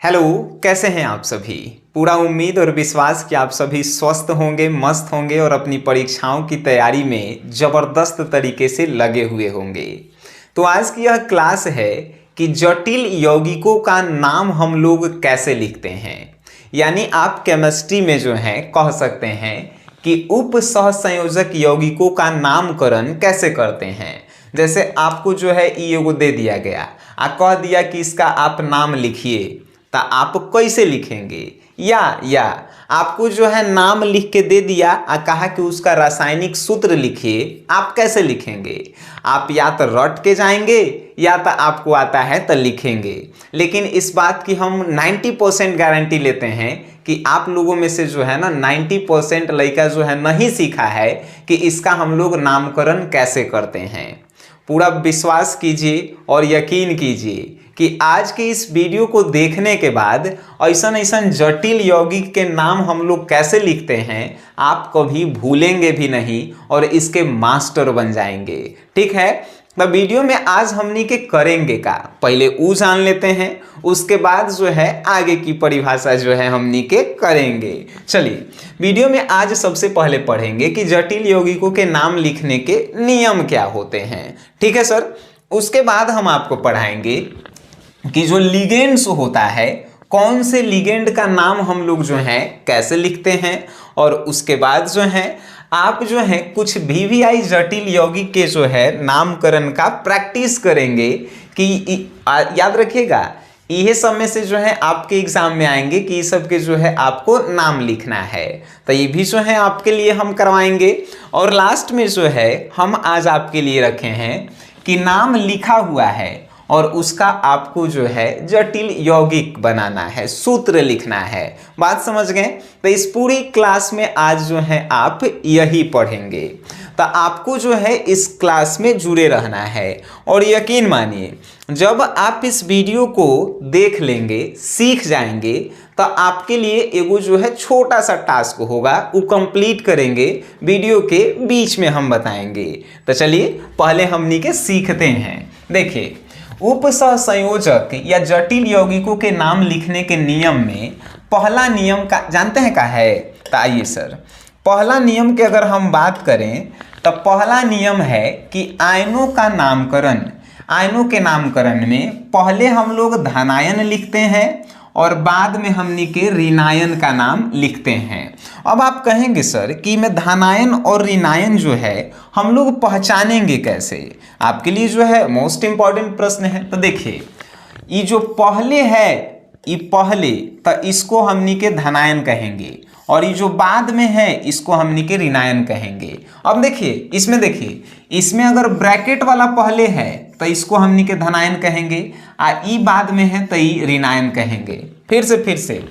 Hello, कैसे हैं आप सभी। पूरा उम्मीद और विश्वास कि आप सभी स्वस्थ होंगे, मस्त होंगे और अपनी परीक्षाओं की तैयारी में ज़बरदस्त तरीके से लगे हुए होंगे। तो आज की यह क्लास है कि जटिल यौगिकों का नाम हम लोग कैसे लिखते हैं। यानी आप केमिस्ट्री में जो है कह सकते हैं कि उप सहसंयोजक यौगिकों का नामकरण कैसे करते हैं। जैसे आपको जो है ये दे दिया गया, कह दिया कि इसका आप नाम लिखिए, तो आप कैसे लिखेंगे। या आपको जो है नाम लिख के दे दिया कहा कि उसका रासायनिक सूत्र लिखिए, आप कैसे लिखेंगे। आप या तो रट के जाएंगे या तो आपको आता है तो लिखेंगे। लेकिन इस बात की हम 90% गारंटी लेते हैं कि आप लोगों में से जो है ना 90% लड़का जो है नहीं सीखा है कि इसका हम लोग नामकरण कैसे करते हैं। पूरा विश्वास कीजिए और यकीन कीजिए कि आज के इस वीडियो को देखने के बाद ऐसा जटिल यौगिक के नाम हम लोग कैसे लिखते हैं आप कभी भूलेंगे भी नहीं और इसके मास्टर बन जाएंगे। ठीक है, तो वीडियो में आज हमनी के करेंगे का पहले जान लेते हैं, उसके बाद जो है आगे की परिभाषा जो है हमनी के करेंगे। चलिए वीडियो में आज सबसे पहले पढ़ेंगे कि जटिल यौगिकों के नाम लिखने के नियम क्या होते हैं। ठीक है सर, उसके बाद हम आपको पढ़ाएंगे कि जो लिगेंड्स होता है, कौन से लिगेंड का नाम हम लोग जो है कैसे लिखते हैं। और उसके बाद जो है आप जो है कुछ वीवीआई जटिल यौगिक के जो है नामकरण का प्रैक्टिस करेंगे कि याद रखिएगा ये सब में से जो है आपके एग्जाम में आएंगे कि ये सब के जो है आपको नाम लिखना है, तो ये भी जो है आपके लिए हम करवाएंगे। और लास्ट में जो है हम आज आपके लिए रखे हैं कि नाम लिखा हुआ है और उसका आपको जो है जटिल यौगिक बनाना है, सूत्र लिखना है। बात समझ गए। तो इस पूरी क्लास में आज जो है आप यही पढ़ेंगे, तो आपको जो है इस क्लास में जुड़े रहना है। और यकीन मानिए जब आप इस वीडियो को देख लेंगे, सीख जाएंगे, तो आपके लिए एगो जो है छोटा सा टास्क होगा, वो कंप्लीट करेंगे, वीडियो के बीच में हम बताएंगे। तो चलिए पहले हमनी के सीखते हैं। देखिए उप सहसंयोजक या जटिल यौगिकों के नाम लिखने के नियम में पहला नियम का जानते हैं का है। तो आइए सर, पहला नियम की अगर हम बात करें तो पहला नियम है कि आयनों का नामकरण, आयनों के नामकरण में पहले हम लोग धनायन लिखते हैं और बाद में हमनी के ऋणायन का नाम लिखते हैं। अब आप कहेंगे सर कि मैं धनायन और ऋणायन जो है हम लोग पहचानेंगे कैसे। आपके लिए जो है मोस्ट इंपॉर्टेंट प्रश्न है। तो देखिए ये जो पहले है, ये पहले तो इसको हमनी के धनायन कहेंगे और ये जो बाद में है इसको हमनी के ऋणायन कहेंगे। अब देखिए इसमें अगर ब्रैकेट वाला पहले है तो इसको हमनी के धनायन कहेंगे, ई बाद में है तो ई ऋणायन कहेंगे। फिर से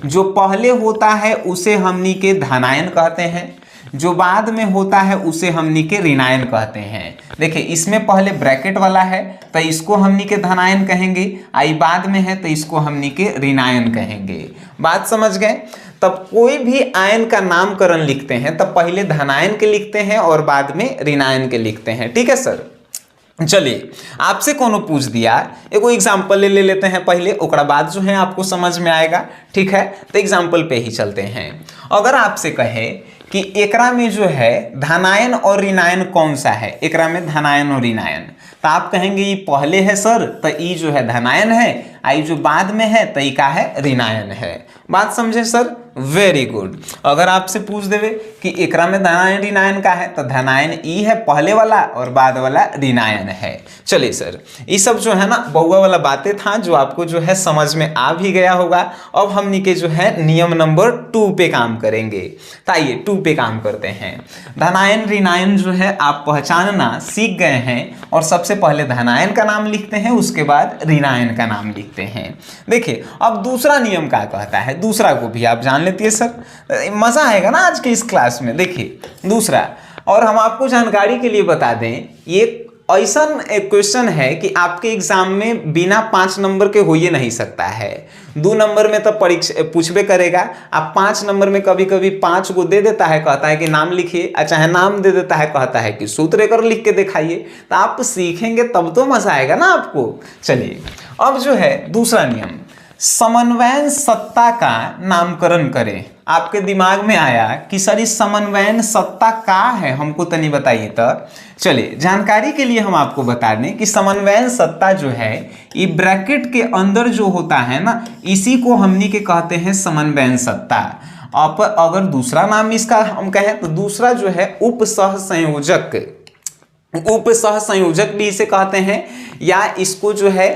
जो पहले होता है उसे हमनी के धनायन कहते हैं, जो बाद में होता है उसे हमनी के ऋणायन कहते हैं। देखिए इसमें पहले ब्रैकेट वाला है तो इसको हमनी के धनायन कहेंगे, आई बाद में है तो इसको हमनी के ऋणायन कहेंगे। बात समझ गए। तब कोई भी आयन का नामकरण लिखते हैं तब पहले धनायन के लिखते हैं और बाद में ऋणायन के लिखते हैं। ठीक है सर। चलिए आपसे कोनो पूछ दिया, एगो एग्जाम्पल ले लेते हैं पहले, ओकरा बाद जो है आपको समझ में आएगा। ठीक है, तो एग्जाम्पल पे ही चलते हैं। अगर आपसे कहे कि एकरा में जो है धनायन और ऋणायन कौन सा है, एकरा में धनायन और ऋणायन, तो आप कहेंगे ये पहले है सर तो ये जो है धनायन है, आई जो बाद में है तो ये का है ऋणायन है। बात समझे सर, वेरी गुड। अगर आपसे पूछ देवे कि एकरा में धनायन ऋणायन का है तो धनायन ई है पहले वाला और बाद वाला ऋणायन है। चलिए सर, ये सब जो है ना बहुआ वाला बातें था जो आपको जो है समझ में आ भी गया होगा। अब हमनी के जो है नियम नंबर 2 पे काम करेंगे। तो आइए 2 पे काम करते हैं। धनायन ऋणायन जो है आप पहचानना सीख गए हैं और सबसे पहले धनायन का नाम लिखते हैं, उसके बाद ऋणायन का नाम लिखते हैं। देखिए अब दूसरा नियम क्या कहता है, दूसरा को भी आप जान लेती है सर, मजा आएगा ना आज के इस क्लास में। देखिए दूसरा, और हम आपको जानकारी के लिए बता दें ये ऐसा क्वेश्चन है कि आपके एग्जाम में बिना 5 नंबर के हो ही नहीं सकता है। 2 नंबर में तो परीक्षा पूछबे करेगा, आप 5 नंबर में कभी कभी 5 को दे देता है, कहता है कि नाम लिखिए, चाहे नाम दे देता है, कहता है कि सूत्र कर लिख के दिखाइए। तो आप सीखेंगे तब तो मजा आएगा ना आपको। चलिए अब जो है दूसरा नियम, समन्वयन सत्ता का नामकरण करें। आपके दिमाग में आया कि सर इस समन्वयन सत्ता का है, हमको तनी बताइए। तो चलिए जानकारी के लिए हम आपको बता दें कि समन्वयन सत्ता जो है ये ब्रैकेट के अंदर जो होता है ना, इसी को हमनी के कहते हैं समन्वयन सत्ता। अब अगर दूसरा नाम इसका हम कहें तो दूसरा जो है उप सहसंयोजक, उप सहसंयोजक भी इसे कहते हैं, या इसको जो है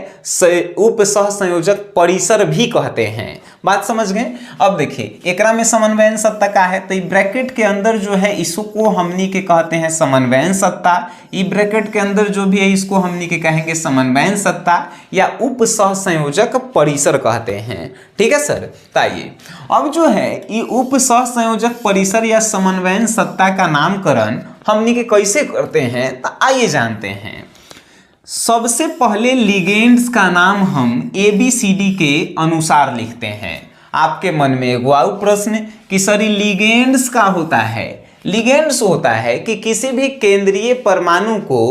उप सहसंयोजक परिसर भी कहते हैं। बात समझ गए। अब देखिए एकरा में समन्वयन सत्ता का है तो ब्रैकेट के अंदर जो है इसको हमनी के कहते हैं समन्वयन सत्ता। ई ब्रैकेट के अंदर जो भी है इसको हमनी के कहेंगे समन्वयन सत्ता या उप सहसंयोजक परिसर कहते हैं। ठीक है सर। ताइए अब जो है ये उप सहसंयोजक परिसर या समन्वयन सत्ता का नामकरण हमनी के कैसे करते हैं तो आइए जानते हैं। सबसे पहले लिगेंड्स का नाम हम ABCD के अनुसार लिखते हैं। आपके मन में एक आउ प्रश्न कि सर लिगेंड्स का होता है। लिगेंड्स होता है कि किसी भी केंद्रीय परमाणु को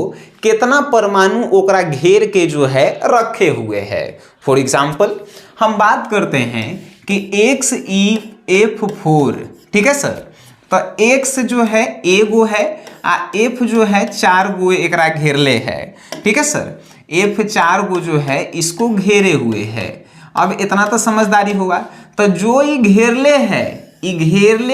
कितना परमाणु ओकरा घेर के जो है रखे हुए है। फॉर एग्जाम्पल हम बात करते हैं कि XeF4, ठीक है सर। तो X जो है एगो है आ F जो है 4 गो एकरा घेरले है। ठीक है सर। F 4 गो जो है इसको घेरे हुए है। अब इतना तो समझदारी होगा। तो जो ये घेरले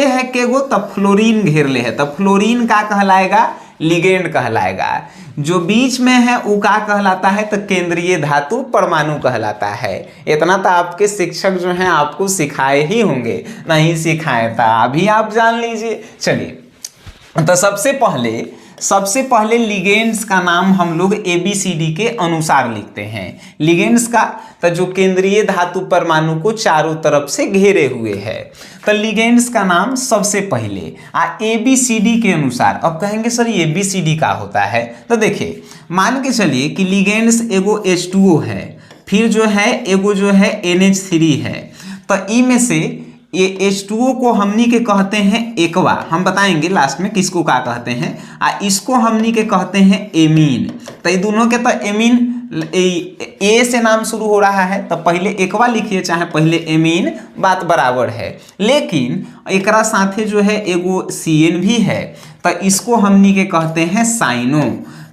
है केगो, तब फ्लोरीन घेरले है, तब फ्लोरीन का कहलाएगा, लिगेंड कहलाएगा। जो बीच में है वो का कहलाता है तो केंद्रीय धातु परमाणु कहलाता है। इतना तो आपके शिक्षक जो हैं आपको सिखाए ही होंगे, नहीं सिखाए था अभी आप जान लीजिए। चलिए तो सबसे पहले लिगेंड्स का नाम हम लोग ABCD के अनुसार लिखते हैं। लिगेंड्स का तो जो केंद्रीय धातु परमाणु को चारों तरफ से घेरे हुए है, तो लिगेंड्स का नाम सबसे पहले ABCD के अनुसार। अब कहेंगे सर ABCD का होता है, तो देखिए मान के चलिए कि लिगेंड्स एगो H2O है, फिर जो है एगो जो है NH3 है। तो ई में से ये H2O को हमनी के कहते हैं एकवा, हम बताएंगे लास्ट में किसको क्या कहते हैं। इसको हमनी के कहते हैं एमीन। तो ये दोनों के तो एमीन ए से नाम शुरू हो रहा है, तो पहले एकवा लिखिए चाहे पहले एमीन, बात बराबर है। लेकिन एकरा साथे जो है एगो CN भी है, तो इसको हमनी के कहते हैं साइनो।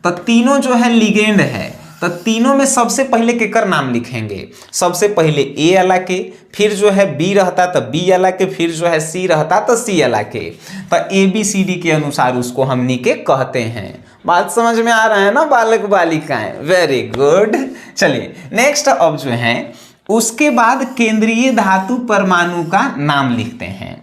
तो तीनों जो है लिगेंड है, तो तीनों में सबसे पहले केकर नाम लिखेंगे। सबसे पहले A वाला के, फिर जो है B रहता तो B वाला के, फिर जो है C रहता तो C वाला के। तो ABCD के अनुसार उसको हमनी के कहते हैं। बात समझ में आ रहा है ना बालक बालिकाएं? Very good. चलिए नेक्स्ट अब जो है उसके बाद केंद्रीय धातु परमाणु का नाम लिखते हैं।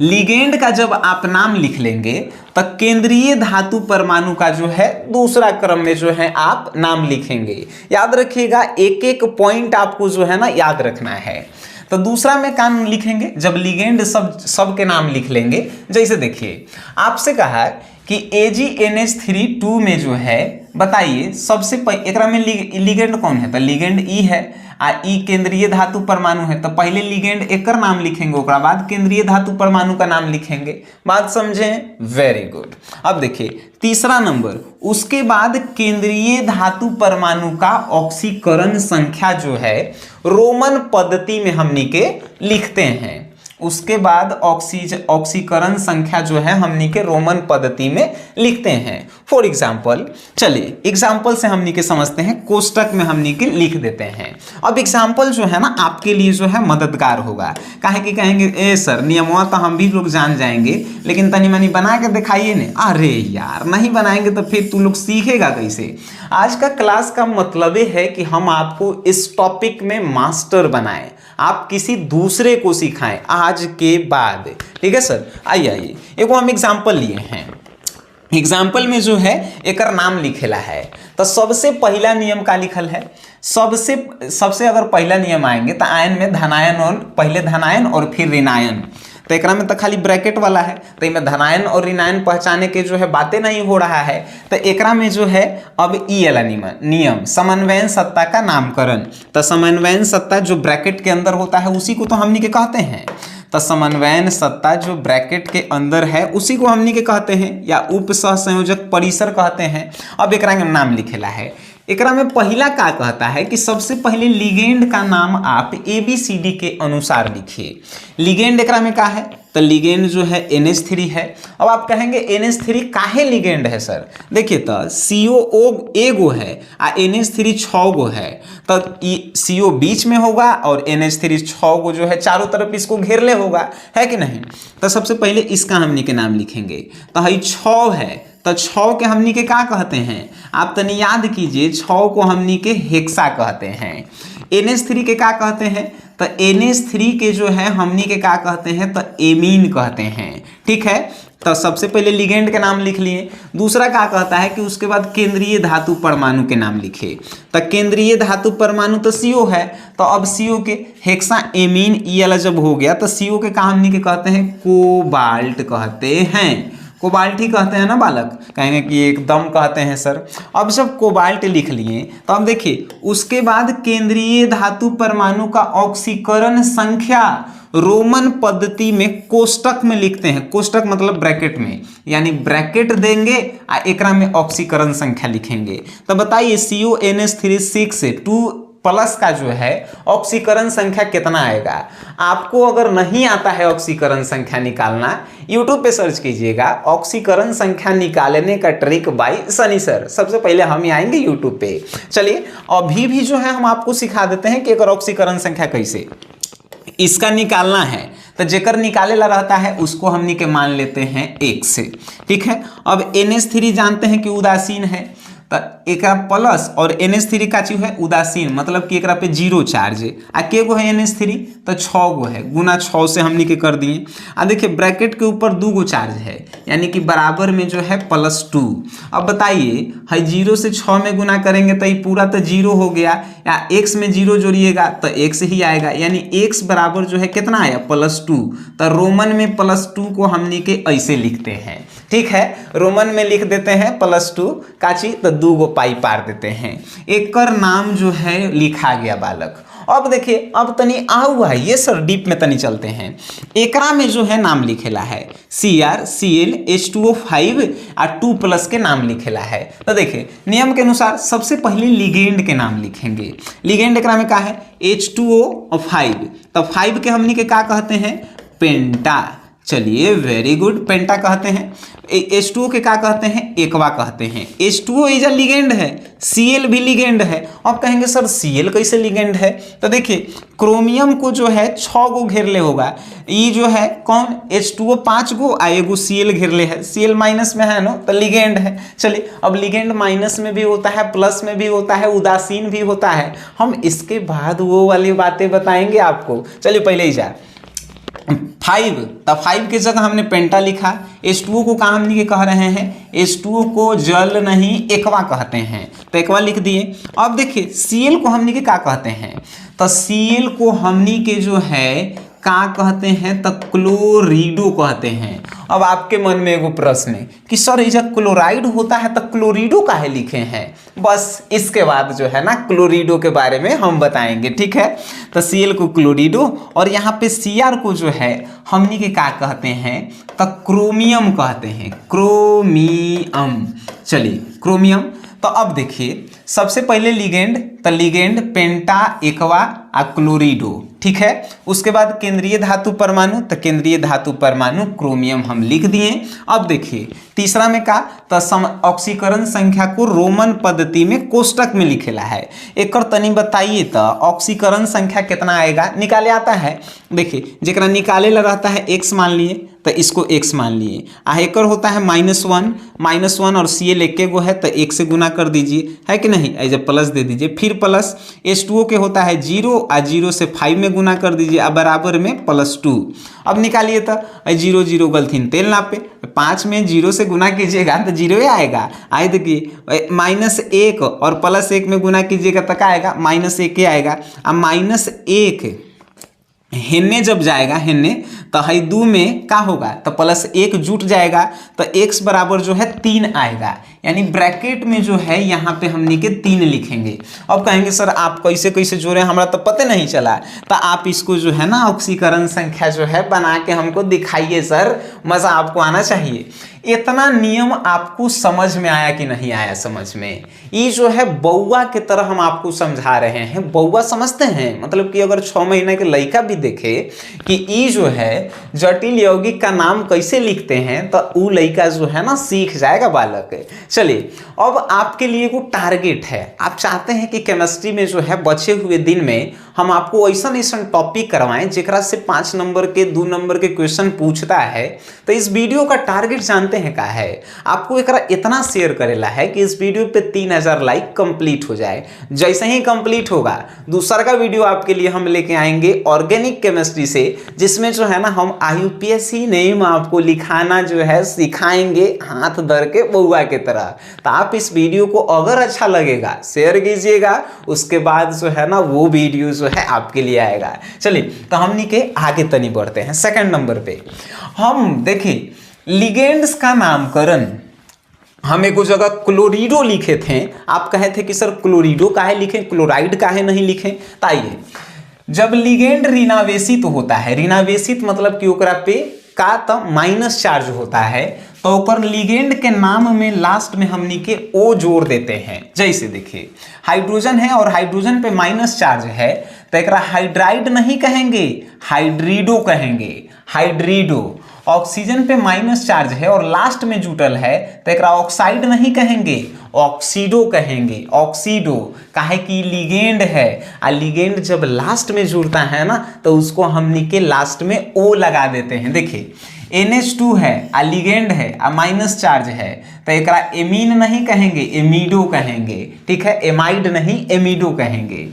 लिगेंड का जब आप नाम लिख लेंगे तो केंद्रीय धातु परमाणु का जो है दूसरा क्रम में जो है आप नाम लिखेंगे। याद रखिएगा एक एक पॉइंट आपको जो है ना याद रखना है। तो दूसरा में क्या लिखेंगे जब लिगेंड सब के नाम लिख लेंगे। जैसे देखिए आपसे कहा कि AgNH3 में जो है बताइए सबसे एकरा में लिगेंड कौन है, तो लिगेंड ई है। ई केंद्रीय धातु परमाणु है, तो पहले लिगेंड एकर नाम लिखेंगे, उसके बाद केंद्रीय धातु परमाणु का नाम लिखेंगे। बात समझें? Very good. अब देखिए तीसरा नंबर, उसके बाद केंद्रीय धातु परमाणु का ऑक्सीकरण संख्या जो है रोमन पद्धति में हमनी के लिखते हैं। उसके बाद ऑक्सीकरण संख्या जो है हमनी के रोमन पद्धति में लिखते हैं। फॉर एग्जाम्पल चलिए एग्जाम्पल से हमनी के समझते हैं, कोष्टक में हमनी के लिख देते हैं। अब एग्जाम्पल जो है ना आपके लिए जो है मददगार होगा। काहे कि कहेंगे ए सर नियमों तो हम भी लोग जान जाएंगे, लेकिन तनी मनी बना के दिखाइए ने। अरे यार नहीं बनाएंगे तो फिर तू लोग सीखेगा कैसे? आज का क्लास का मतलब है कि हम आपको इस टॉपिक में मास्टर बनाएं, आप किसी दूसरे को सिखाएं आज के बाद। ठीक है सर। आइए एक हम एग्जाम्पल लिए हैं। एग्जाम्पल में जो है एक नाम लिखेला है, तो सबसे पहला नियम का लिखल है। सबसे अगर पहला नियम आएंगे तो आयन में धनायन और पहले धनायन और फिर ऋणायन। तो एक में तो खाली ब्रैकेट वाला है, तो इसमें धनायन और ऋणायन पहचाने के जो है बातें नहीं हो रहा है। तो एक में जो है अब ई वाला नियम समन्वयन सत्ता का नामकरण। तो समन्वयन सत्ता जो ब्रैकेट के अंदर होता है उसी को तो हमनी के कहते हैं। तो समन्वयन सत्ता जो ब्रैकेट के अंदर है उसी को हमनी के कहते हैं या उप सहसंयोजक परिसर कहते हैं। अब एक नाम लिखेला है एकरा में पहला का कहता है कि सबसे पहले लिगेंड का नाम आप ABCD के अनुसार लिखिए। लिगेंड एकरा में का है, तो लिगेंड जो है NH3 है। अब आप कहेंगे NH3 काहे लिगेंड है सर? देखिए तो COO एगो है आ NH3 6 गो है, तो CO बीच में होगा और NH3 6 गो जो है चारों तरफ इसको घेरले होगा, है कि नहीं? तो सबसे पहले इसका हमनी के नाम लिखेंगे। तो हई 6 है, तो 6 के हमनी के क्या कहते हैं? आप तनी याद कीजिए, 6 को हमनी के हेक्सा कहते हैं। NH3 के क्या कहते हैं? तो NH3 के जो है हमनी के क्या कहते हैं? तो एमीन कहते हैं। ठीक है, तो सबसे पहले लिगेंड के नाम लिख लिए। दूसरा क्या कहता है कि उसके बाद केंद्रीय धातु परमाणु के नाम लिखे। तो केंद्रीय धातु परमाणु तो CO है, तो अब CO के हेक्सा एमीन ई वाला जब हो गया तो CO के का हमनी के कहते हैं? कोबाल्ट कहते हैं। कोबाल्ट ही कहते हैं ना बालक? कहेंगे कि एकदम कहते हैं सर। अब जब कोबाल्ट लिख लिए तो अब देखिए उसके बाद केंद्रीय धातु परमाणु का ऑक्सीकरण संख्या रोमन पद्धति में कोष्टक में लिखते हैं। कोष्टक मतलब ब्रैकेट में, यानी ब्रैकेट देंगे आ एकरा में ऑक्सीकरण संख्या लिखेंगे। तो बताइए CONH3 6 प्लस का जो है ऑक्सीकरण संख्या कितना आएगा? आपको अगर नहीं आता है ऑक्सीकरण संख्या निकालना, YouTube पे सर्च कीजिएगा ऑक्सीकरण संख्या निकालने का ट्रिक बाय सनी सर। सबसे पहले हम ही आएंगे YouTube पे। चलिए अभी भी जो है हम आपको सिखा देते हैं कि अगर ऑक्सीकरण संख्या कैसे इसका निकालना है, तो जेकर निकाले ला रहता है उसको हमनी के मान लेते हैं 1 से। ठीक है, अब NH3 जानते हैं कि उदासीन है, तो एक प्लस और NH3 का चीज है उदासीन, मतलब कि एकरा पे 0 चार्ज है। आ के गो है NH3? तो 6 गो है, गुना 6 से हमनी के कर दिए। आ देखिए ब्रैकेट के ऊपर 2 गो चार्ज है, यानी कि बराबर में जो है +2। अब बताइए है 0 से 6 में गुना करेंगे तो ये पूरा तो 0 हो गया, या x में 0 जोड़िएगा तो x ही आएगा, यानी x बराबर जो है कितना आया? +2। तो रोमन में +2 को हमनी के ऐसे लिखते हैं। ठीक है, रोमन में लिख देते हैं +2 काची, तो 2 गो पाई पार देते हैं। एक कर नाम जो है लिखा गया बालक। अब देखिए अब तनी आऊ है ये सर डीप में तनी चलते हैं। एकरा में जो है नाम लिखेला है Cr Cl H2O5 और 2+ के नाम लिखेला है। तो देखिए नियम के अनुसार सबसे पहले लिगेंड के नाम लिखेंगे। लिगेंड एकरा में क्या है? H2O5। तो 5 के हमनी के क्या कहते हैं? पेंटा। चलिए वेरी गुड, पेंटा कहते हैं। H2O के क्या कहते हैं? एकवा कहते हैं। H2O इज अ लिगेंड है, Cl भी लिगेंड है। अब कहेंगे सर Cl कैसे लिगेंड है? तो देखिए क्रोमियम को जो है 6 गो घेरले होगा, ये जो है कौन? H2O 5 गो आ एगो Cl घेरले है, Cl माइनस में है ना, तो लिगेंड है। चलिए अब लिगेंड माइनस में भी होता है, प्लस में भी होता है, उदासीन भी होता है। हम इसके बाद वो वाली बातें बताएंगे आपको। चलिए पहले ही जा 5, तो 5 की जगह हमने पेंटा लिखा। H2O को कहाँ हमने के कह रहे हैं? H2O को जल नहीं एकवा कहते हैं, तो एकवा लिख दिए। अब देखिए Cl को हमने के क्या कहते हैं? तो Cl को हमनी के जो है का कहते हैं? तो क्लोरीडो कहते हैं। अब आपके मन में एगो प्रश्न है कि सर ये जब क्लोराइड होता है तो क्लोरीडो काहे लिखे हैं? बस इसके बाद जो है ना क्लोरीडो के बारे में हम बताएंगे। ठीक है, तो Cl को क्लोरीडो और यहाँ पे Cr को जो है हमनी के क्या कहते हैं? तो क्रोमियम कहते हैं, क्रोमियम। चलिए क्रोमियम। तो अब देखिए सबसे पहले लिगेंड, तो लिगेंड पेंटा एकवा आ क्लोरीडो। ठीक है, उसके बाद केंद्रीय धातु परमाणु, तो केंद्रीय धातु परमाणु क्रोमियम हम लिख दिए। अब देखिए तीसरा में का? तो ऑक्सीकरण संख्या को रोमन पद्धति में कोष्टक में लिखेला है। एक और तनी बताइए तो ऑक्सीकरण संख्या कितना आएगा? निकाले आता है। देखिए जेकरा निकाले ला रहता है x मान लिए, तो इसको x मान लिए। एकर होता है -1 और Cl एक गो है तो 1 से गुना कर दीजिए, है कि नहीं? ऐसे प्लस दे दीजिए, फिर प्लस H2O के होता है 0 और 0 से 5 में गुना कर दीजिए और बराबर में +2। अब निकालिए तो 0 0 गलथीन तेल नापे, 5 में 0 से गुना कीजिएगा तो 0 ही आएगा। आए देखिए -1 और +1 में गुना कीजिएगा तो क्या आएगा? -1 ही आएगा। अब -1 हेन्ने जब जाएगा हेन्ने तो है 2 में क्या होगा? तो +1 जुट जाएगा तो x बराबर जो है 3 आएगा। यानी ब्रैकेट में जो है यहाँ पे हमनी के 3 लिखेंगे। अब कहेंगे सर आप कैसे कैसे जोड़े, हमरा तो पता नहीं चला। तो आप इसको जो है ना ऑक्सीकरण संख्या जो है बना के हमको दिखाइए सर, मज़ा आपको आना चाहिए। इतना नियम आपको समझ में आया कि नहीं आया समझ में? ये जो है बउआ की तरह हम आपको समझा रहे हैं। बउआ समझते हैं, मतलब कि अगर 6 महीने के लड़का भी देखे कि ये जो है जटिल यौगिक का नाम कैसे लिखते हैं, तो वो लड़का जो है ना सीख जाएगा बालक। चलिए अब आपके लिए वो टारगेट है, आप चाहते हैं कि केमिस्ट्री में जो है बचे हुए दिन में हम आपको ऐसा ऐसा टॉपिक करवाएं जेकरा से 5 नंबर के 2 नंबर के क्वेश्चन पूछता है। तो इस वीडियो का टारगेट जानते हैं का है? आपको एकरा इतना शेयर करेला है कि इस वीडियो पे 3000 लाइक कंप्लीट हो जाए। जैसे ही कंप्लीट होगा दूसरा का वीडियो आपके लिए हम लेके आएंगे ऑर्गेनिक केमिस्ट्री से, जिसमें जो है ना हम IUPAC नेम आपको लिखाना जो है सिखाएंगे हाथ धर के बउआ की तरह। तो आप इस वीडियो को अगर अच्छा लगेगा शेयर कीजिएगा, उसके बाद जो है ना वो वीडियो जो है आपके लिए आएगा। चलिए तो हमनी के आगे तनी बढ़ते हैं। सेकंड नंबर पे हम देखिए लिगेंड्स का नामकरण हम एक जगह क्लोरिडो लिखे थे। आप कहे थे कि सर क्लोरिडो काहे लिखें, क्लोराइड काहे नहीं लिखें? ताइए जब लिगेंड ऋणावेशित होता है, ऋणावेशित मतलब कि ओकरा पे का तो माइनस चार्ज होता है, तो ऊपर लिगेंड के नाम में लास्ट में हमनी के ओ जोड़ देते हैं। जैसे देखिए हाइड्रोजन है और हाइड्रोजन पे माइनस चार्ज है, तो एक हाइड्राइड नहीं कहेंगे, हाइड्रीडो कहेंगे, हाइड्रीडो। ऑक्सीजन पे माइनस चार्ज है और लास्ट में जुटल है, तो एक ऑक्साइड नहीं कहेंगे, ऑक्सीडो कहेंगे, ऑक्सीडो। काहे कि लिगेंड है, आ लिगेंड जब लास्ट में जुड़ता है ना तो उसको हमनी के लास्ट में ओ लगा देते हैं। देखिए NH2 है, आ लिगेंड है, आ माइनस चार्ज है, तो एक एमीन नहीं कहेंगे, एमिडो कहेंगे। ठीक है, एमाइड नहीं एमिडो कहेंगे।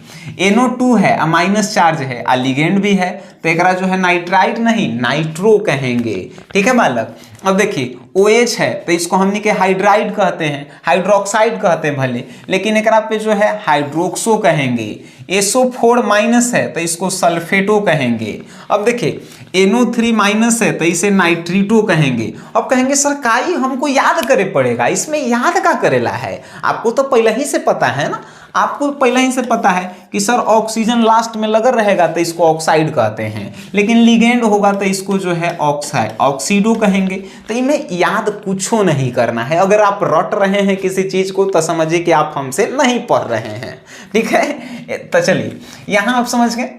NO2 है, आ माइनस चार्ज है, आ लिगेंड भी है, तो एक जो है नाइट्राइड नहीं नाइट्रो कहेंगे। ठीक है बालक। अब देखिए OH है तो इसको हमनी के हाइड्राइड कहते हैं, हाइड्रोक्साइड कहते हैं भले, लेकिन एक पे जो है हाइड्रोक्सो कहेंगे। SO4 माइनस है तो इसको सल्फेटो कहेंगे। अब देखिए NO3 माइनस है तो इसे नाइट्रीटो कहेंगे। अब कहेंगे सर काई हमको याद करे पड़ेगा, इसमें याद का करेला है? आपको तो पहले ही से पता है ना, आपको पहले ही से पता है कि सर ऑक्सीजन लास्ट में लगा रहेगा तो इसको ऑक्साइड कहते हैं, लेकिन लिगेंड होगा तो इसको जो है ऑक्साइड ऑक्सीडो कहेंगे। तो इनमें याद कुछो नहीं करना है। अगर आप रट रहे हैं किसी चीज को तो समझिए कि आप हमसे नहीं पढ़ रहे हैं। ठीक है, तो चलिए यहाँ आप समझ गए।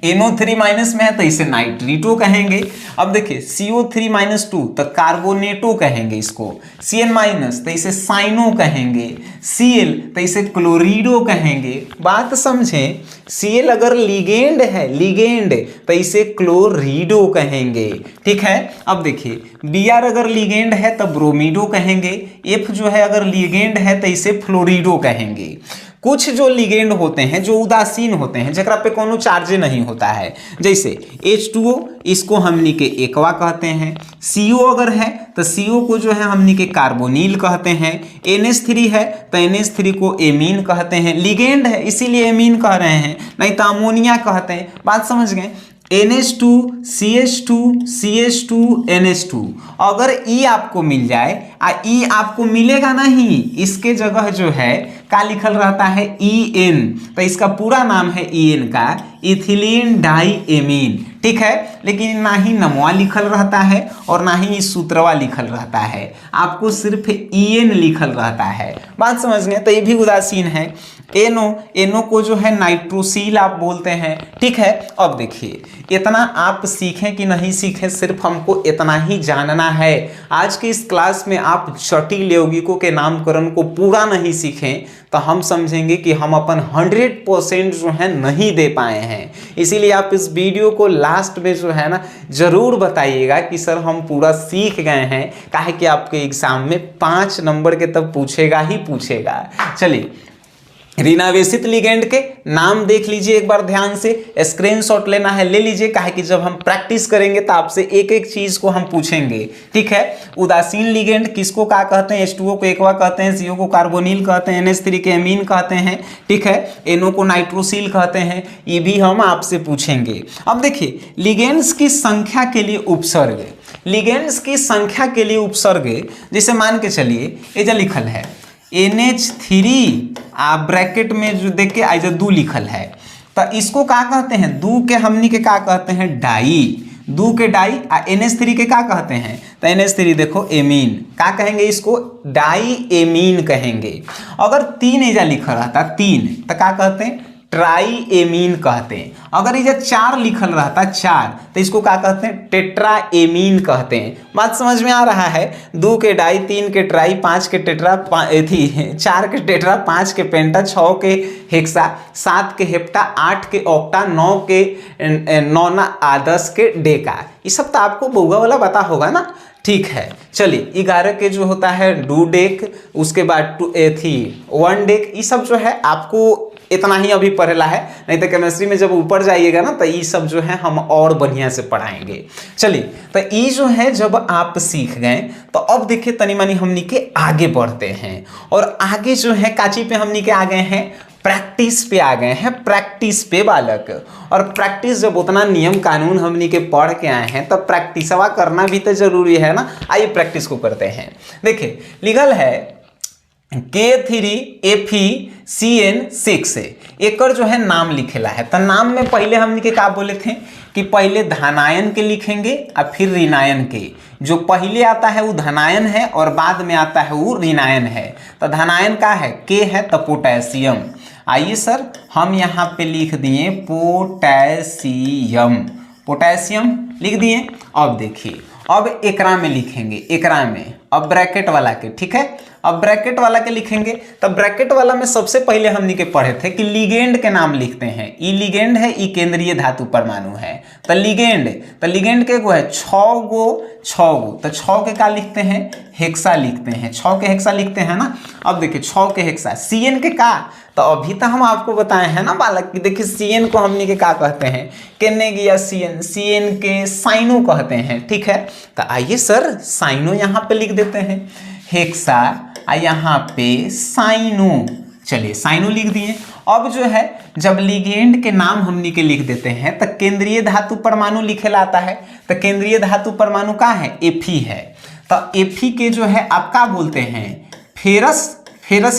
NO3 माइनस में है तो इसे नाइट्रीटो कहेंगे। अब देखिए CO3 माइनस 2 तो कार्बोनेटो कहेंगे इसको। Cn माइनस तो इसे साइनो कहेंगे। Cl तो इसे क्लोरिडो कहेंगे। बात समझें, Cl अगर लिगेंड है, लिगेंड तो इसे क्लोरिडो कहेंगे। ठीक है, अब देखिए Br अगर लिगेंड है तो ब्रोमीडो कहेंगे। F जो है अगर लिगेंड है तो इसे फ्लोरिडो कहेंगे। कुछ जो लिगेंड होते हैं जो उदासीन होते हैं, जकरा पे कोनो चार्ज नहीं होता है, जैसे H2O इसको हमनी के एक्वा कहते हैं। CO अगर है तो CO को जो है हमनी के कार्बोनिल कहते हैं। NH3 है तो NH3 को एमीन कहते हैं। लिगेंड है इसीलिए एमीन कह रहे हैं, नहीं तो अमोनिया कहते हैं। बात समझ गए। NH2 CH2 CH2 NH2 अगर E आपको मिल जाए, E आपको मिलेगा नहीं, इसके जगह जो है का लिखल रहता है EN, तो इसका पूरा नाम है EN का इथिलीन डाई एमीन। ठीक है, लेकिन ना ही नमवा लिखल रहता है और ना ही सूत्रवा लिखल रहता है, आपको सिर्फ EN लिखल रहता है। बात समझ गए। तो ये भी उदासीन है। NO को जो है नाइट्रोसिल आप बोलते हैं। ठीक है, अब देखिए इतना आप सीखें कि नहीं सीखें, सिर्फ हमको इतना ही जानना है। आज की इस क्लास में आप जटिल यौगिकों के नामकरण को पूरा नहीं सीखें तो हम समझेंगे कि हम अपन 100% जो है नहीं दे पाए हैं। इसीलिए आप इस वीडियो को लास्ट में जो है ना जरूर बताइएगा कि सर हम पूरा सीख गए हैं, काहे कि आपके एग्जाम में 5 नंबर के तब पूछेगा ही पूछेगा। चलिए ऋणावेशित लिगेंड के नाम देख लीजिए एक बार ध्यान से, स्क्रीनशॉट लेना है ले लीजिए, काहे कि जब हम प्रैक्टिस करेंगे तो आपसे एक एक चीज को हम पूछेंगे, ठीक है। उदासीन लिगेंड किसको क्या कहते हैं, H2O को एक्वा कहते हैं, CO को कार्बोनिल कहते हैं, NH3 के एमीन कहते हैं, ठीक है, NO को नाइट्रोसिल कहते हैं, ये भी हम आपसे पूछेंगे। अब देखिए लिगेंड्स की संख्या के लिए उपसर्ग, लिगेंड्स की संख्या के लिए उपसर्ग, जैसे मान के चलिए ये जो लिखल है NH3 आप ब्रैकेट में जो देख के आज 2 लिखल है, तो इसको क्या कहते हैं, 2 के हमनी के क्या कहते हैं, डाई, 2 के डाई। NH3 के क्या कहते हैं, तो NH3 देखो एमीन, क्या कहेंगे इसको, डाई एमीन कहेंगे। अगर 3 एजा लिखा रहता 3 तो क्या कहते हैं, ट्राई एमीन कहते हैं। अगर ये 4 लिखल रहता 4 तो इसको क्या कहते हैं, टेट्रा एमीन कहते हैं। बात समझ में आ रहा है, 2 के डाई, 3 के ट्राई, 5 के टेट्रा, 4 के टेट्रा, 5 के पेंटा, 6 के हेक्सा, 7 के हेप्टा, 8 के ऑक्टा, 9 के नौना, 10 के डेका। ये सब तो आपको बउआ वाला पता होगा ना, ठीक है। चलिए 11 के जो होता है डू डेक, उसके बाद 1 डेक, ये सब जो है आपको इतना ही अभी पढ़ेला है, नहीं तो केमिस्ट्री में जब ऊपर जाइएगा ना तो ये सब जो है हम और बढ़िया से पढ़ाएंगे। चलिए तो ये जो है जब आप सीख गए तो अब देखिए तनी मनी हमनी के आगे बढ़ते हैं, और आगे जो है काची पे हमनी के आ गए हैं, प्रैक्टिस पे आ गए हैं, प्रैक्टिस पे बालक। और प्रैक्टिस जब उतना नियम कानून हमनी के पढ़ के आए हैं तब प्रैक्टिसवा करना भी तो जरूरी है ना। आइए प्रैक्टिस को करते हैं। देखिए लिखल है K3FeCN6 एक जो है नाम लिखेला है, तो नाम में पहले हमने के क्या बोले थे कि पहले धनायन के लिखेंगे और फिर ऋणायन के। जो पहले आता है वो धनायन है और बाद में आता है वो ऋणायन है। तो धनायन का है K है तो पोटेशियम। आइए सर हम यहाँ पे लिख दिए पोटेशियम, पोटेशियम लिख दिए। अब देखिए अब एकरा में लिखेंगे, एकरा में अब ब्रैकेट वाला के, ठीक है। अब ब्रैकेट वाला के लिखेंगे, तब ब्रैकेट वाला में सबसे पहले हमने के पढ़े थे कि लिगेंड के नाम लिखते हैं। ई लिगेंड है, ई केंद्रीय धातु परमाणु है। तो लिगेंड के गो है 6 गो, तो 6 के क्या लिखते हैं, हेक्सा लिखते हैं, 6 के हेक्सा लिखते हैं ना। अब देखिए 6 के हेक्सा, CN के का, तो अभी तो हम आपको बताए हैं ना बालक कि देखिए CN को हमने के क्या कहते हैं, केनेगिया CN के साइनो कहते हैं, ठीक है। तो आइए सर साइनो यहाँ पे लिख देते हैं, हेक्सा यहाँ पे साइनो, चलिए साइनो लिख दिए। अब जो है जब लिगेंड के नाम हमनी के लिख देते हैं तो केंद्रीय धातु परमाणु लिखे लाता है। तो केंद्रीय धातु परमाणु का है Fe है। तो Fe के जो है आप क्या बोलते हैं, फेरस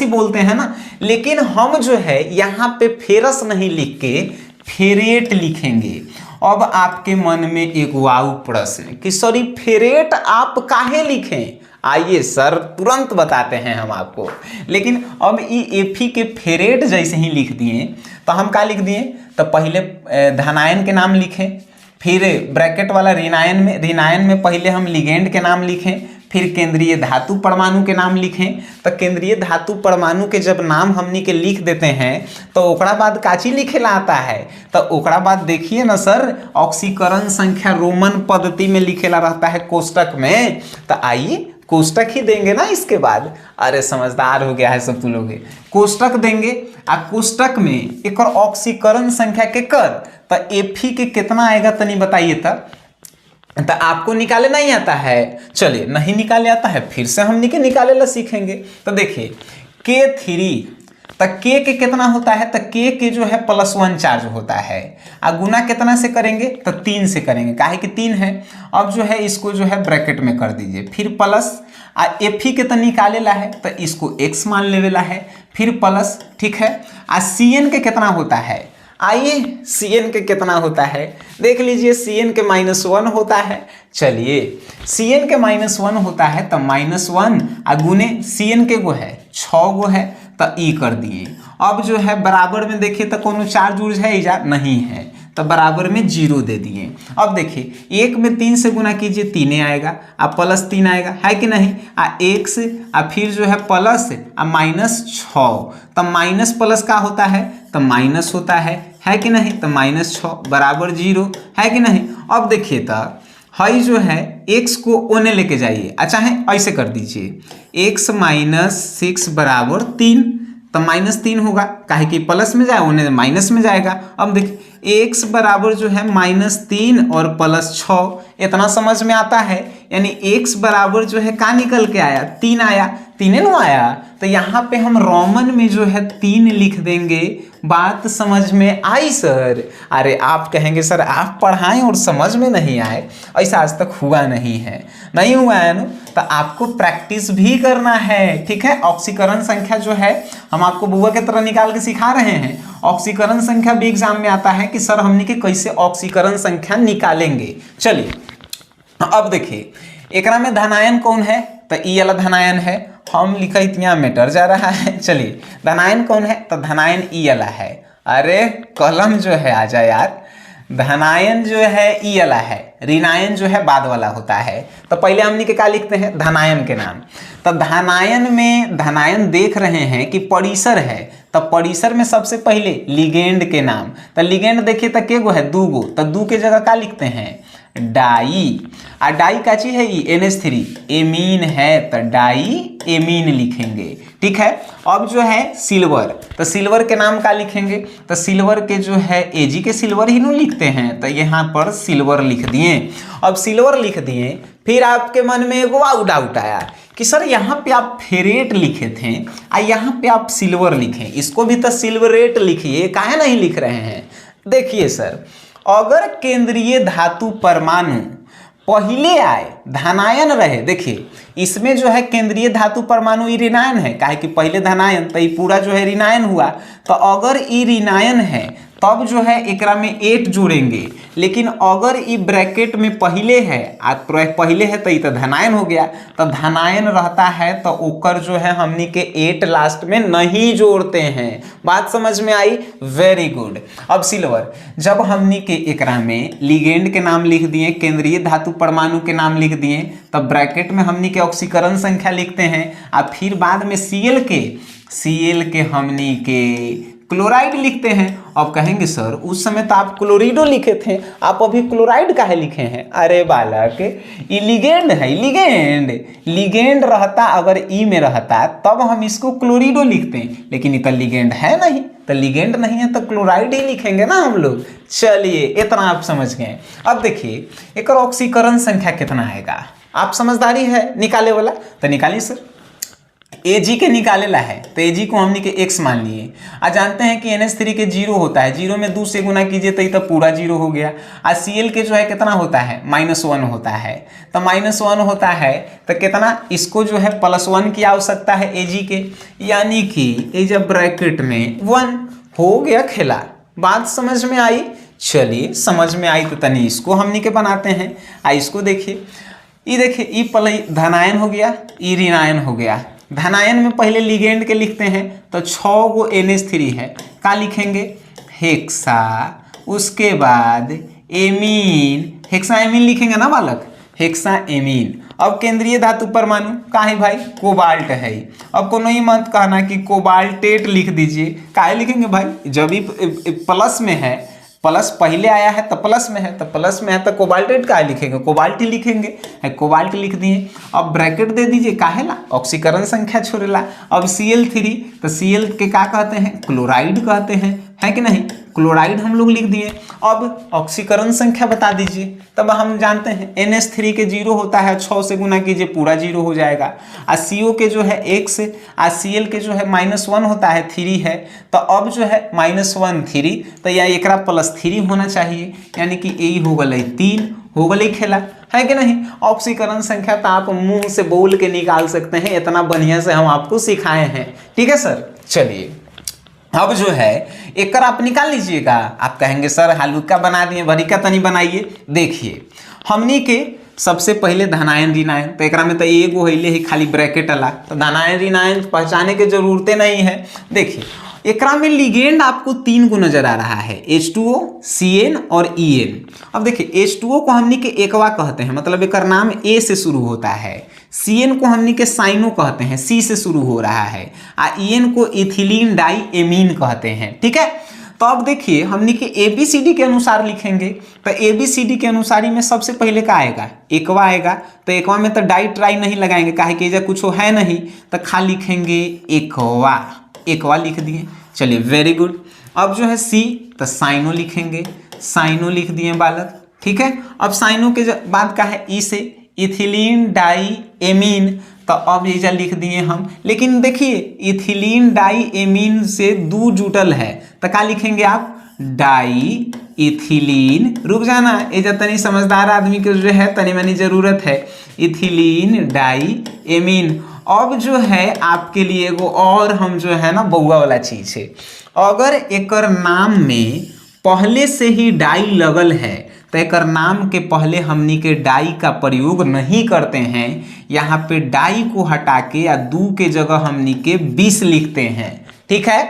ही बोलते हैं ना। लेकिन हम जो है यहाँ पे फेरस नहीं लिख के फेरेट लिखेंगे। अब आपके मन में एक वाव प्रश्न कि सॉरी फेरेट आप काहे लिखें, आइए सर तुरंत बताते हैं हम आपको। लेकिन अब ये Fe के फेरेट जैसे ही लिख दिए तो हम क्या लिख दिए, तो पहले धनायन के नाम लिखें, फिर ब्रैकेट वाला ऋणायन में पहले हम लिगेंड के नाम लिखें, फिर केंद्रीय धातु परमाणु के नाम लिखें। तो केंद्रीय धातु परमाणु के जब नाम हमनी के लिख देते हैं तो ओकरा बाद काची लिखेला आता है, तो ओकरा बाद देखिए ना सर ऑक्सीकरण संख्या रोमन पद्धति में लिखेला रहता है कोष्टक में। तो आइए कोष्टक ही देंगे ना इसके बाद, अरे समझदार हो गया है सब तुम लोग, कोष्टक देंगे। आ कोष्टक में एक और ऑक्सीकरण संख्या के कर, तो Fe के कितना आएगा तनी बताइए। तो आपको निकाले नहीं आता है, चलिए नहीं निकाले आता है फिर से हम निकाले ला सीखेंगे। तो देखिए K3 तो K के कितना होता है, तो K के जो है +1 चार्ज होता है। गुना कितना से करेंगे, तो 3 से करेंगे, काहे कि 3 है। अब जो है इसको जो है ब्रैकेट में कर दीजिए, फिर प्लस Fe के तो निकाले ला है तो इसको x मान लेवेला है, फिर प्लस, ठीक है। CN के कितना होता है, आइए CN के कितना होता है देख लीजिए, CN के -1 होता है। चलिए CN के -1 होता है तो -1 गुने CN के गो है 6 गो है तो ई कर दिए। अब जो है बराबर में देखिए तो कोनो चार्ज उर्ज है या नहीं है, तो बराबर में 0 दे दिए। अब देखिए 1 में 3 से गुना कीजिए 3 आएगा, +3 आएगा, है कि नहीं। x फिर जो है प्लस -6, तो माइनस प्लस का होता है तो माइनस होता है कि नहीं। तो -6 बराबर 0, है कि नहीं। अब देखिए तो हई जो है x को ओने लेके जाइए, अच्छा है ऐसे कर दीजिए, x - 6 बराबर 3, तो -3 होगा, काहे कि प्लस में जाए उन्हें माइनस में जाएगा। अब देखिए x बराबर जो है -3 और +6, इतना समझ में आता है। यानी x बराबर जो है का निकल के आया 3 आया, 3 न आया। तो यहाँ पे हम रोमन में जो है 3 लिख देंगे। बात समझ में आई सर? अरे आप कहेंगे सर आप पढ़ाएं और समझ में नहीं आए, ऐसा आज तक हुआ नहीं है, नहीं हुआ है ना? तो आपको प्रैक्टिस भी करना है, ठीक है। ऑक्सीकरण संख्या जो है हम आपको बुआ की तरह निकाल के सिखा रहे हैं। ऑक्सीकरण संख्या भी एग्जाम में आता है कि सर हमने के कैसे ऑक्सीकरण संख्या निकालेंगे। चलिए अब देखिए एकरा में धनायन कौन है, तो ई वाला धनायन है। हम लिखा इतना मीटर जा रहा है। चलिए धनायन कौन है, तो धनायन ई वाला है। अरे कलम जो है आजा यार, धनायन जो है ई वाला है, ऋणायन जो है बाद वाला होता है। तो पहले हमने के क्या लिखते हैं, धनायन के नाम। तो धनायन में धनायन देख रहे हैं कि परिसर है, तो परिसर में सबसे पहले लिगेंड के नाम। तो लिगेंड देखिए तो के गो है, 2 गो। तो 2 के जगह क्या लिखते हैं, डाई। और डाई का चीज है ई NH3, एमीन है, तो डाई एमीन लिखेंगे, ठीक है। अब जो है सिल्वर, तो सिल्वर के नाम का लिखेंगे, तो सिल्वर के जो है Ag के सिल्वर ही नो लिखते हैं, तो यहाँ पर सिल्वर लिख दिए। अब सिल्वर लिख दिए, फिर आपके मन में एक डाउट आया कि सर यहाँ पे आप फेरेट लिखे थे और यहाँ पे आप सिल्वर लिखे, इसको भी तो सिल्वरेट लिखिए, काहे नहीं लिख रहे हैं? देखिए सर, अगर केंद्रीय धातु परमाणु पहले आए, धनायन रहे, देखिए इसमें जो है केंद्रीय धातु परमाणु ई ऋणायन है, काहे कि पहले धनायन तो ये पूरा जो है ऋणायन हुआ। तो अगर ई ऋणायन है तब जो है एकरा में 8 जोड़ेंगे, लेकिन अगर ई ब्रैकेट में पहले है पहले है तो ये तो धनायन हो गया। तो धनायन रहता है तो ओकर जो है हमनी के 8 लास्ट में नहीं जोड़ते हैं। बात समझ में आई? Very good. अब सिल्वर, जब हमनी के एकरा में लिगेंड के नाम लिख दिए, केंद्रीय धातु परमाणु के नाम लिख दिए, तब ब्रैकेट में हमनी के ऑक्सीकरण संख्या लिखते हैं और फिर बाद में Cl के हमनी के क्लोराइड लिखते हैं। अब कहेंगे सर उस समय तो आप क्लोरिडो लिखे थे, आप अभी क्लोराइड काहे लिखे हैं? अरे बालक, ये लिगेंड है, लिगेंड रहता, अगर ई में रहता तब हम इसको क्लोरिडो लिखते हैं, लेकिन ये तो लिगेंड है नहीं, तो लिगेंड नहीं है तो क्लोराइड ही लिखेंगे ना हम लोग। चलिए इतना आप समझ गए। अब देखिए एक ऑक्सीकरण संख्या कितना आएगा, आप समझदारी है निकाले वाला, तो निकालिए सर। Ag के निकालेला है, तो Ag को हमने के x मान लिए। आज जानते हैं कि NH3 के 0 होता है, 0 में 2 से गुना कीजिए तो ये तो पूरा 0 हो गया। आज Cl के जो है कितना होता है, -1 होता है। तो -1 होता है तो कितना, इसको जो है +1 की आवश्यकता है Ag के, यानी कि ये जब ब्रैकेट में 1 हो गया खेला। बात समझ में आई? चलिए समझ में आई तो तनी इसको हमने के बनाते हैं। इसको देखिए, ये देखिए ई पहले धनायन हो गया, ई ऋणायन हो गया। धनायन में पहले लिगेंड के लिखते हैं, तो 6 गो NH3 है, का लिखेंगे हेक्सा, उसके बाद एमीन, हेक्सा एमीन लिखेंगे ना बालक, हेक्सा एमीन। अब केंद्रीय धातु परमाणु काहे भाई, कोबाल्ट है। अब कोनो ही मत कहना कि कोबाल्टेट लिख दीजिए, काहे लिखेंगे भाई, जब भी प्लस में है, प्लस पहले आया है तो प्लस में है, तो प्लस में है तो कोबाल्टेट का लिखेंगे, कोबाल्ट ही लिखेंगे, है कोबाल्ट लिख दिए। अब ब्रैकेट दे दीजिए, काहे ला, ऑक्सीकरण संख्या छोड़ेला। अब Cl3, तो Cl के क्या कहते हैं, क्लोराइड कहते हैं, है कि नहीं, क्लोराइड हम लोग लिख दिए। अब ऑक्सीकरण संख्या बता दीजिए, तब हम जानते हैं NH3 के 0 होता है, 6 से गुना कीजिए पूरा 0 हो जाएगा। और CO के जो है x, और Cl के जो है -1 होता है, 3 है। तो अब जो है -1 3, तो या एकरा +3 होना चाहिए, यानी कि यही हो गई 3 हो गई खेला, है कि नहीं। ऑक्सीकरण संख्या तो आप मुंह से बोल के निकाल सकते हैं, इतना बढ़िया से हम आपको सिखाए हैं, ठीक है सर। चलिए अब जो है एक आप निकाल लीजिएगा। आप कहेंगे सर हल्का बना दिए, भरिका तनी बनाइए। देखिए हमनी के सबसे पहले धनायन ऋणायन, तो एकरा में तो एगो होइले ही खाली ब्रैकेट अला, तो धनायन ऋणायन पहचाने के जरूरते नहीं है। देखिए एकरा में लिगेंड आपको 3 को नजर आ रहा है, H2O, Cn और En। अब देखिए H2O को हमनी के एकवा कहते हैं, मतलब एक नाम A से शुरू होता है। Cn को हमनी के साइनो कहते हैं, C से शुरू हो रहा है। En को इथिलीन डाई एमीन कहते हैं, ठीक है। तो अब देखिए हमनी के ABCD के अनुसार लिखेंगे, तो ABCD के अनुसारी में सबसे पहले क्या आएगा, एकवा आएगा। तो एकवा में तो डाई ट्राई नहीं लगाएंगे, काहे कि कुछ है नहीं, तो खाली लिखेंगे एकवा, एकवा लिख दिए, चलिए वेरी गुड। अब जो है सी तो साइनो लिखेंगे, साइनो लिख दिए बालक, ठीक है। अब साइनो के बाद का है ई से इथिलीन डाई एमीन, तो अब ये लिख दिए हम। लेकिन देखिए इथिलीन डाई एमीन से दो जुटल है तो क्या लिखेंगे आप, डाई इथिलीन, रुक जाना, ये तनी समझदार आदमी के जो है तनी मनी जरूरत है, इथिलीन डाई एमीन। अब जो है आपके लिए एगो और हम जो है ना बउआ वाला चीज है, अगर एकर नाम में पहले से ही डाई लगल है तो एकर नाम के पहले हमनी के डाई का प्रयोग नहीं करते हैं, यहाँ पे डाई को हटा के या दू के जगह हमनी के 20 लिखते हैं, ठीक है।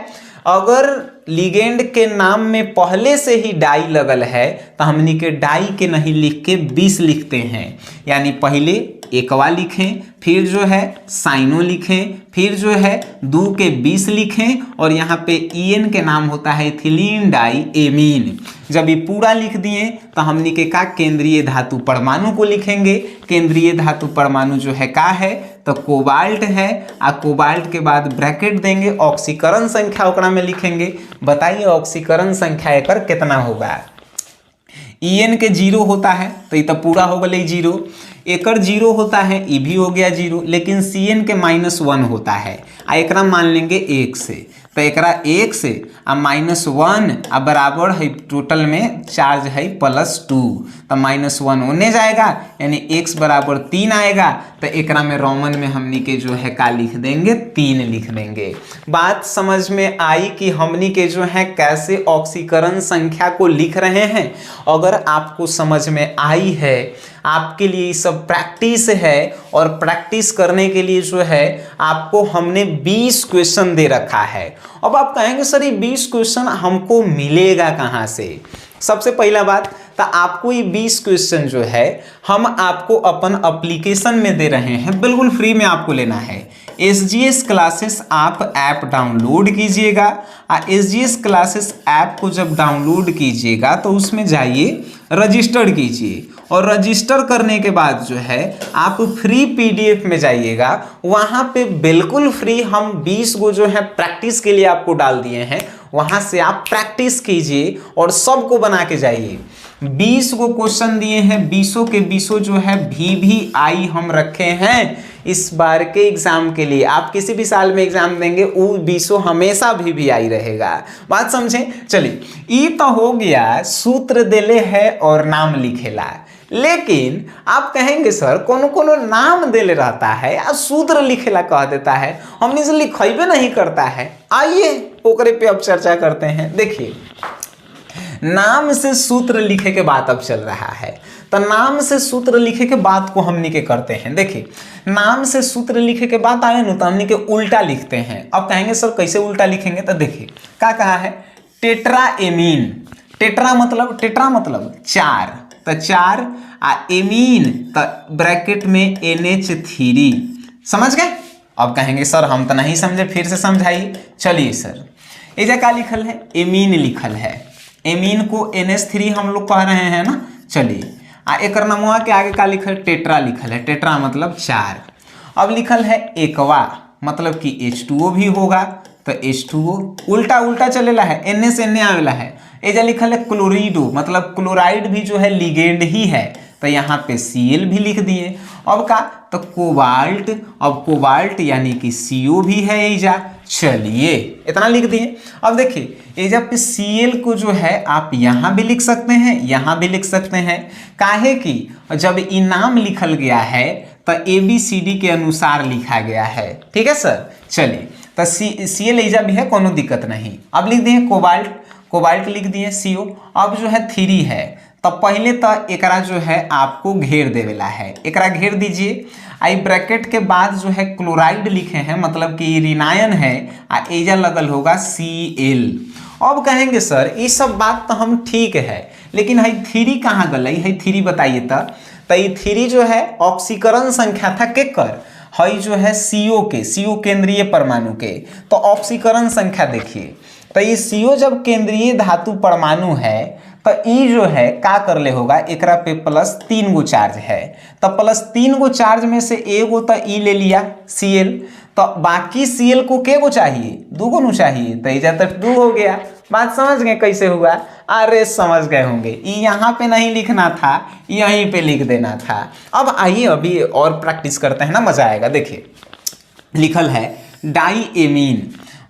अगर लिगेंड के नाम में पहले से ही डाई लगल है तो हमनी के डाई के नहीं लिख के 20 लिखते हैं, यानी पहले एकवा लिखें, फिर जो है साइनो लिखें, फिर जो है दो के 20 लिखें, और यहाँ पे ईएन के नाम होता है इथिलीन डाई एमीन। जब ये पूरा लिख दिए तो हमनी के का केंद्रीय धातु परमाणु को लिखेंगे। केंद्रीय धातु परमाणु जो है का है तो कोबाल्ट है, आ कोबाल्ट के बाद ब्रैकेट देंगे, ऑक्सीकरण संख्या ओकरा में लिखेंगे। बताइए ऑक्सीकरण संख्या एकर कितना होगा। ईएन के 0 होता है तो ये तो पूरा हो गया 0, एकर 0 होता है ये भी हो गया 0, लेकिन सीएन के -1 होता है, आ एकरा मान लेंगे 1 से, तो एकरा 1 से आ -1 आ बराबर है टोटल में चार्ज है +2, तो -1 होने जाएगा, यानी x बराबर 3 आएगा, तो एकरा में रोमन में हमनी के जो है का लिख देंगे 3 लिख देंगे। बात समझ में आई कि हमनी के जो है कैसे ऑक्सीकरण संख्या को लिख रहे हैं। अगर आपको समझ में आई है, आपके लिए सब प्रैक्टिस है, और प्रैक्टिस करने के लिए जो है आपको हमने 20 क्वेश्चन दे रखा है। अब आप कहेंगे सर ये 20 क्वेश्चन हमको मिलेगा कहाँ से। सबसे पहला बात तो आपको ये 20 क्वेश्चन जो है हम आपको अपन एप्लीकेशन में दे रहे हैं, बिल्कुल फ्री में आपको लेना है। SGS क्लासेस आप ऐप डाउनलोड कीजिएगा, SGS क्लासेस ऐप को जब डाउनलोड कीजिएगा तो उसमें जाइए रजिस्टर कीजिए, और रजिस्टर करने के बाद जो है आप फ्री PDF में जाइएगा, वहाँ पे बिल्कुल फ्री हम 20 को जो है प्रैक्टिस के लिए आपको डाल दिए हैं, वहाँ से आप प्रैक्टिस कीजिए और सबको बना के जाइए। 20 को क्वेश्चन दिए हैं, 20 के 20 जो है VVI हम रखे हैं इस बार के एग्जाम के लिए। आप किसी भी साल में एग्जाम देंगे वो 20 हमेशा VVI रहेगा, बात समझें। चलिए ये तो हो गया सूत्र देले है और नाम लिखेला, लेकिन आप कहेंगे सर कोनो कोनो नाम देले रहता है या सूत्र लिखेला कह देता है, हमने से लिखेबे नहीं करता है। आइए ओकरे पे अब चर्चा करते हैं। देखिए नाम से सूत्र लिखे के बात अब चल रहा है, तो नाम से सूत्र लिखे के बात को हमनी के करते हैं। देखिए नाम से सूत्र लिखे के बात आए न तो हमनी के उल्टा लिखते हैं। अब कहेंगे सर कैसे उल्टा लिखेंगे, तो देखिए क्या कहा है, टेट्रा एमीन, टेट्रा मतलब 4, तो 4 आ एमीन तो ब्रैकेट में NH3, समझ गए। अब कहेंगे सर हम तो नहीं समझे, फिर से समझाइए। चलिए सर ये क्या लिखल है, एमीन लिखल है, एमीन को NH3 हम लोग कह रहे हैं ना। चलिए एक नमवा के आगे का लिखल टेट्रा लिखल है, टेट्रा मतलब 4। अब लिखल है एकवा मतलब कि H2O भी होगा, तो H2O उल्टा उल्टा चलेला है, NA से NA आवेला है। एजा लिखल है क्लोरिडो मतलब क्लोराइड भी जो है लिगेंड ही है, तो यहाँ पे Cl भी लिख दिए। अब का तो कोबाल्ट, अब कोबाल्ट यानी कि CO भी है एजा, चलिए इतना लिख दिए। अब देखिए एजा पे Cl को जो है आप यहाँ भी लिख सकते हैं, यहाँ भी लिख सकते हैं, काहे कि जब ये नाम लिखल गया है तो ABCD के अनुसार लिखा गया है, ठीक है सर। चलिए तो Cl एजा भी है, कोनो दिक्कत नहीं। अब लिख दिए कोबाल्ट, कोबाल्ट लिख दिए CO। अब जो है 3 है, तो पहले तो एकरा जो है आपको घेर देवेला है, एकरा घेर दीजिए। आई ब्रैकेट के बाद जो है क्लोराइड लिखे हैं मतलब कि ऋणायन है, आ एजा लगल होगा Cl। अब कहेंगे सर ये सब बात तो हम ठीक है, लेकिन है 3 कहाँ गल है, 3 बताइए। तो ये 3 जो है ऑक्सीकरण संख्या था केकर, है जो है CO के, CO केंद्रीय परमाणु के। तो ऑक्सीकरण संख्या देखिए, तो ये CO जब केंद्रीय धातु परमाणु है तो ई जो है का कर ले होगा, एकरा पे +3 गो चार्ज है, तो +3 गो चार्ज में से एगो तो ई ले लिया Cl, तो बाकी Cl को के को चाहिए, 2 को चाहिए, तो इजा तक 2 हो गया। बात समझ गए कैसे हुआ? अरे समझ गए होंगे, यहाँ पे नहीं लिखना था, यहीं पे लिख देना था। अब आइए अभी और प्रैक्टिस करते हैं ना, मजा आएगा। देखिए लिखल है डाईएमीन,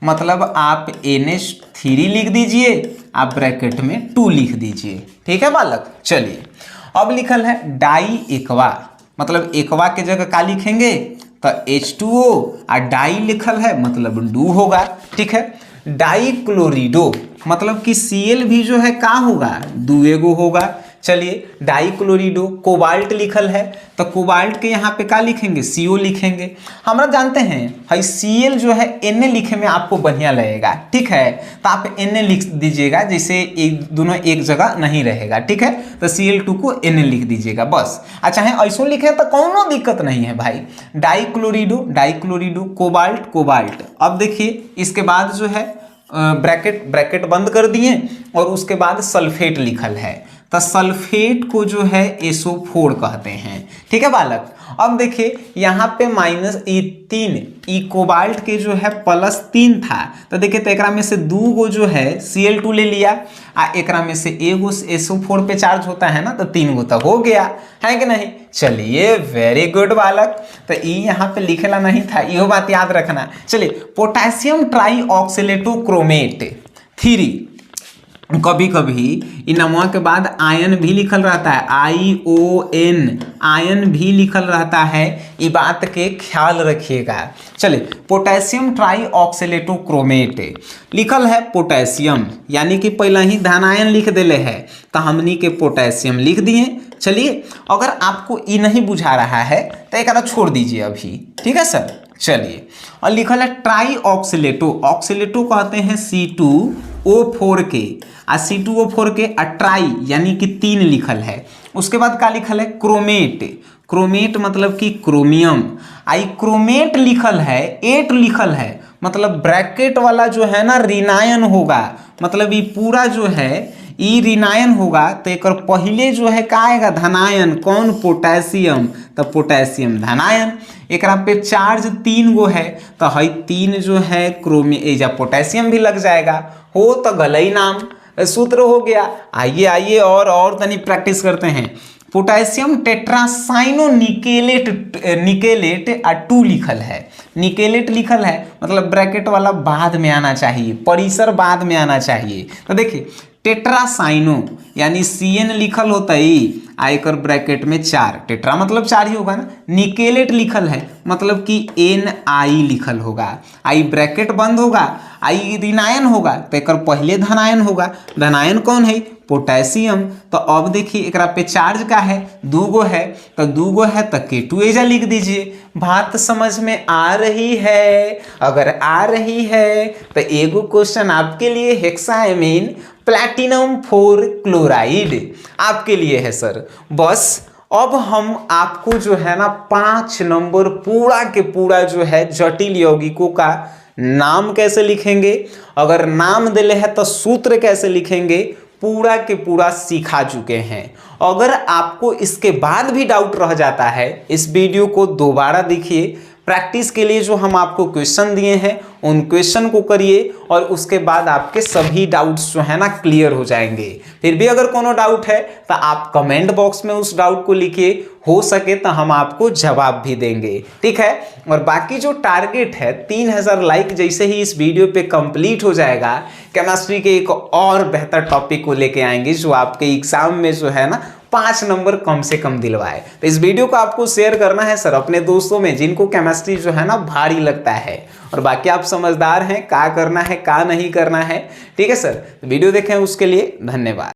मतलब आप NH3 लिख दीजिए, आप ब्रैकेट में 2 लिख दीजिए, ठीक है बालक। चलिए अब लिखल है डाई एक्वा, मतलब एक्वा के जगह का लिखेंगे तो H2O, और डाई लिखल है मतलब 2 होगा, ठीक है। डाई क्लोरिडो, मतलब कि Cl भी जो है का होगा, 2 एगो होगा। चलिए डाई क्लोरिडो, कोबाल्ट लिखल है तो कोबाल्ट के यहाँ पे का लिखेंगे, CO लिखेंगे। हमरा जानते हैं भाई Cl जो है Na लिखे में आपको बढ़िया लगेगा, ठीक है, तो आप Na लिख दीजिएगा, जैसे एक दोनों एक जगह नहीं रहेगा, ठीक है, तो Cl2 को Na लिख दीजिएगा बस। अच्छा है ऐसो लिखे तो कोनो दिक्कत नहीं है भाई। Dichlorido, cobalt cobalt. अब देखिए इसके बाद जो है ब्रैकेट बंद कर दिए और उसके बाद सल्फेट लिखल है, तो सल्फेट को जो है SO4 कहते हैं, ठीक है बालक। अब देखिए यहाँ पे -3, ई कोबाल्ट के जो है +3 था, तो देखिए तो एकरा में से 2 गो जो है Cl2 ले लिया, आ एकरा में से एगो SO4 पे चार्ज होता है ना, तो 3 गो तक हो गया, है कि नहीं। चलिए वेरी गुड बालक, तो ई यहाँ पे लिखेला नहीं था, यो बात याद रखना। चलिए पोटेशियम ट्राईऑक्सिलेटो क्रोमेट 3, कभी कभी इन नमवा के बाद आयन भी लिखल रहता है, ION, आयन भी लिखल रहता है, ये बात के ख्याल रखिएगा। चलिए पोटेशियम ट्राईऑक्सिलेटो क्रोमेट लिखल है पोटेशियम, यानी कि पहले ही धनायन लिख देले है, तो हमनी के पोटेशियम लिख दिए। चलिए अगर आपको ये नहीं बुझा रहा है तो एक छोड़ दीजिए अभी, ठीक है सर। चलिए और लिखल है ट्राईऑक्सिलेटो, ऑक्सिलेटो कहते हैं C2O4 के, आ C2O4 के ट्राई यानी कि 3 लिखल है। उसके बाद क्या लिखल है क्रोमेट मतलब कि क्रोमियम, आई क्रोमेट लिखल है 8 लिखल है, मतलब ब्रैकेट वाला जो है ना ऋणायन होगा, मतलब ये पूरा जो है ई ऋणायन होगा, तो एक पहले जो है का आएगा धनायन, कौन, पोटेशियम, तो पोटेशियम धनायन। एक पे चार्ज 3 गो है, तो है 3 जो है क्रोमियम पोटेशियम भी लग जाएगा, हो तो गलई नाम सूत्र हो गया। आइए और तनी प्रैक्टिस करते हैं। पोटेशियम टेट्रासाइनो निकेलेट 2 लिखल है, निकेलेट लिखल है, मतलब ब्रैकेट वाला बाद में आना चाहिए, परिसर बाद में आना चाहिए। तो देखिए टेट्रासाइनो यानी CN लिखल होता ही, आयकर ब्रैकेट में 4, टेट्रा मतलब 4 ही होगा ना। निकेलेट लिखल है मतलब कि NI लिखल होगा, आई ब्रैकेट बंद होगा, आई ऋणायन होगा, तो एक पहले धनायन होगा, धनायन कौन है, पोटेशियम। तो अब देखिए एक पे चार्ज का है, 2 गो है, तो 2 गो है तो K2 एजा लिख दीजिए। बात समझ में आ रही है? अगर आ रही है तो एगो क्वेश्चन आपके लिए हेक्साएमीन प्लैटिनम 4 क्लोराइड आपके लिए है सर। बस अब हम आपको जो है ना 5 नंबर पूरा के पूरा जो है जटिल यौगिकों का नाम कैसे लिखेंगे, अगर नाम दिले है तो सूत्र कैसे लिखेंगे, पूरा के पूरा सिखा चुके हैं। अगर आपको इसके बाद भी डाउट रह जाता है, इस वीडियो को दोबारा देखिए, प्रैक्टिस के लिए जो हम आपको क्वेश्चन दिए हैं उन क्वेश्चन को करिए और उसके बाद आपके सभी डाउट्स जो है ना क्लियर हो जाएंगे। फिर भी अगर कोनो डाउट है तो आप कमेंट बॉक्स में उस डाउट को लिखिए, हो सके तो हम आपको जवाब भी देंगे, ठीक है। और बाकी जो टारगेट है 3000 लाइक जैसे ही इस वीडियो पे कंप्लीट हो जाएगा, केमिस्ट्री के एक और बेहतर टॉपिक को लेके आएंगे जो आपके एग्जाम में जो है ना 5 नंबर कम से कम दिलवाए। तो इस वीडियो को आपको शेयर करना है सर अपने दोस्तों में जिनको केमिस्ट्री जो है ना भारी लगता है, और बाकी आप समझदार हैं, क्या करना है क्या नहीं करना है, ठीक है सर। तो वीडियो देखें उसके लिए धन्यवाद।